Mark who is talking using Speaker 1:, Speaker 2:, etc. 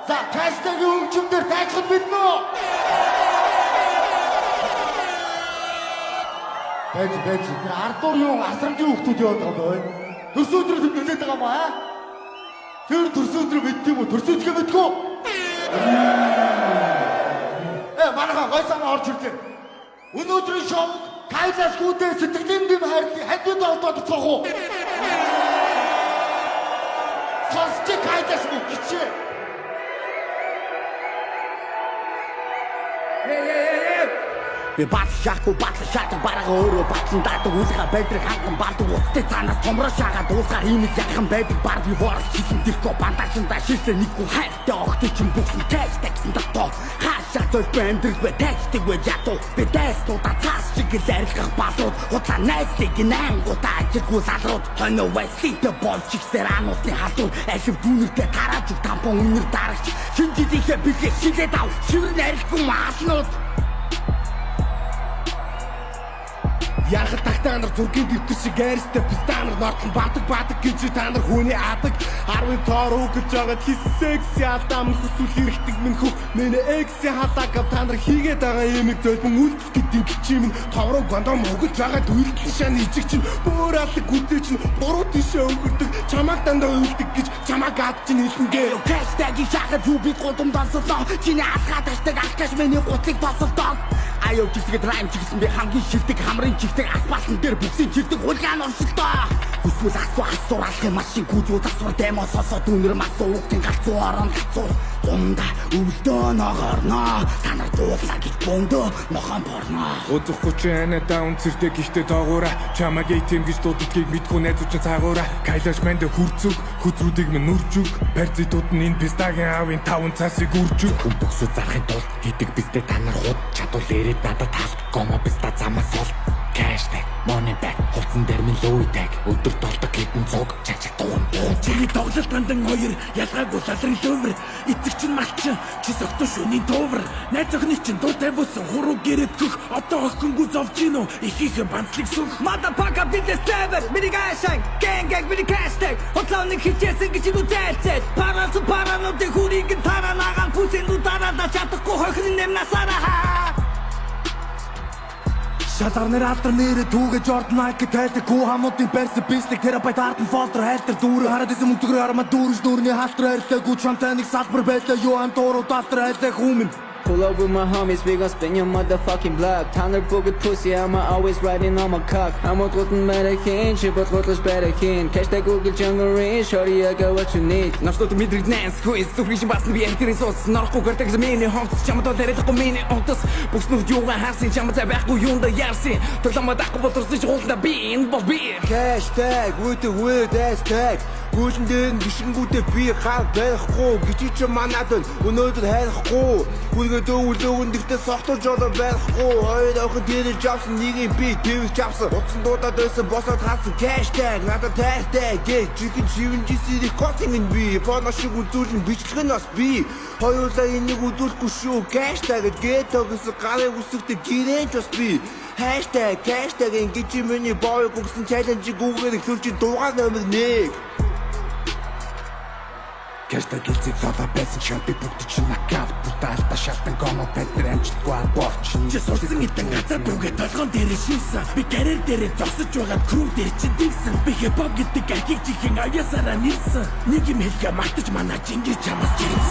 Speaker 1: За каштагийн өмчмдөр тайлхад биднэ үү? Бэж тэр ардуур юу асрамжийн хүүхдүүд яваад байгаа бай. Төрсөдрөө нөлөөд байгаа маа. Тэр төрсөдрөө мэддэг юм уу? Төрсөдгөө мэдгүй. Манайха гойсамаа орж ирлээ. Өнөөдрийн шоу Кайлас гүдээ сэтгэлийн дэм хайрлын хадууд олдоод цоох уу? Сонсч Кайлас минь гिचээ. Би бат шахуу шатар барага өөрөө батсан даадаг үлга байдаг ханган бардаг уцтай цаанаас томроо шаагаад уусгаар имиж яхан байдаг бар би бор хитэн тэрхүү банташинда шилсэ нэггүй хайртай огтой чин бүхэн кэш таксан дотоо хаашаа зөөл бэндрэг бэ тактик вэ ятуу би дэстуда цаас шиг ларилгах бадрууд хутлаа найзлыг наангуудаа ажиггүй салрууд хоноо вэстэй болчих серанусны халдвар ашиг дүүнэртэй тарааж тампон үнэр дарагч шинжилийнхээ бэлэг шилээд ав шивэр нарилгүй маашнууд Ярхал тагтаанар зургийн дэвтэр шиг айрстай пистанар нортлон бадаг гэж та нар хүний адаг 10 тоор өгөж жагаад хис секси алдам хүсвэл хэрэгтэй минь хөх миний экси хатаг та нар хийгээд байгаа юмыг зөлбөн үлдэх гэдэг гिचим товроо гондом өгөж жагаад үйлдэл шан ижиг чинь бүр алдаг гүтээ чинь буруу тишээ өнгөрдөг чамаг дандаа үйлдэг гэж чамаг ад чинь хэлнэ хэштагийн шахад юу би гудам дансалаа чиний алхаад ашдаг алкаш миний гутлыг тосолдог аяа чигтэд райм чигсэн би хамгийн шилдэг хамрын чигтэг асфальтн дээр бүсийн чигтэг хулгаан оршилдоо хүсвэл асуураалхын машин гүзүүд асуур дэмо сосоо дүүнэр мас уугтын галзуу орон галзуу зунда өвлдөө ногорноо танар дуулаа гэж бөндөө мохон борноо
Speaker 2: удахгүй чи анаа даун цэртэй гихтээ доогуура чамаг эйтэм гэж дууддгийг мэдгүй найзуучин цаагуура кайлаш мэнд хүрцүг хөдрүүдийг минь нүржүг парзитууд нь энэ пистагийн аавын 5 цаасыг үржүг хүн бөксөд зарахын тулд гэдэг бистэ танар хууд чадвал ирээд надад таалт гомо писта замаас ол Hashtag money back хувцсан дээр минь луйдаг өдөр толдог хэдэн цуг чачиг дуун чиний тоглолт тандан хоёр ялгаагүй салрын төвөр эцэг чинь малчин чи согтоо шөнийн төвөр найз охины чинь дуутай бүсэн хуруу гэрээд гөх одоо охингүй зовж гинөө ихийнхээ банцлыг сүх motherfucker business server миний гашанг gang миний hashtag хотлооны хичээсэн гэж юу зайлцээд парануудын хүрийг тараа нагаан бүсэн удараа чадахгүй хохин нэмнасараа Шалар нэр алтар нэрэ түүгээ Jordan Nike тайлдаг хүү хамуудын барьсан бисник терабайт артн фолдер хайлтар дүүрэ хараад исэн мөнтгөр арма дүүрс дүүрний халтар хайрлаагүй чамтай нэг салбар байлаа юу ам дууруу даалтар хайлаа хүмэн
Speaker 3: Pull up with my homies, we gon' spin your motherfucking block Tanner booget pussy, I'ma always riding on my cock Hamot guten better-kin, shibot gotlos better-kin Hashtag Google jungle range, shorty I got what you need
Speaker 2: Навчнууд мэдрэг нэн squeeze, зүрхийг баасна би ахтэрийн суус Норохгүй гэрдэг миний хомц, чамд бол ярихгүй миний онтос Бүснүүд юугаа харсан, чамд цай байхгүй юунда ярсан Төглөмөд ахгүй болторсон чуулда би, энэ бол би
Speaker 4: Hashtag with the weird ass tag Гүйсэн дээр нь гიშингүүтээ би гал байхгүй Гичи чи манад өнөөдөр хайрахгүй Хүлгээ дөөвлөөгөн дэртээ сохтож олоо байхгүй Хоёр охин дээрээ жавсан нэгийг би твс жавсан Утсан дуудаад байсан босоод хаалсан Hashtag надад тайртай гэж жихэн шивэн жисэрийг котинг нь би Порно шиг үзүүлэн бичлэг нь бас би Хоёулаа энийг үзүүлэхгүй шүү Hashtag гетто гэсэн гарыг үсгдэг гэрэнч бас би Hashtag ингэж миний бой гүгсэн чаленжийг үгээр эхлүүлж дуугаар номер 1
Speaker 2: Hashtag гэлцэг золоо байсан шампи бүгд чинь накаут Бүтаалтаа шалтан гоно пентер амжилтгүй аборчин
Speaker 5: Чи сурсан эдэн газар дүүгээ толгоон дээр шилсэн Би карьер дээр зогсож байгаад крүү дээр чинь дийсэн Би хипхоп гэдэг ахиг чихэн авьяасаараа нэрсэн Нэг юм хэлгээ мартаж манай жингэр чамаас чирсэн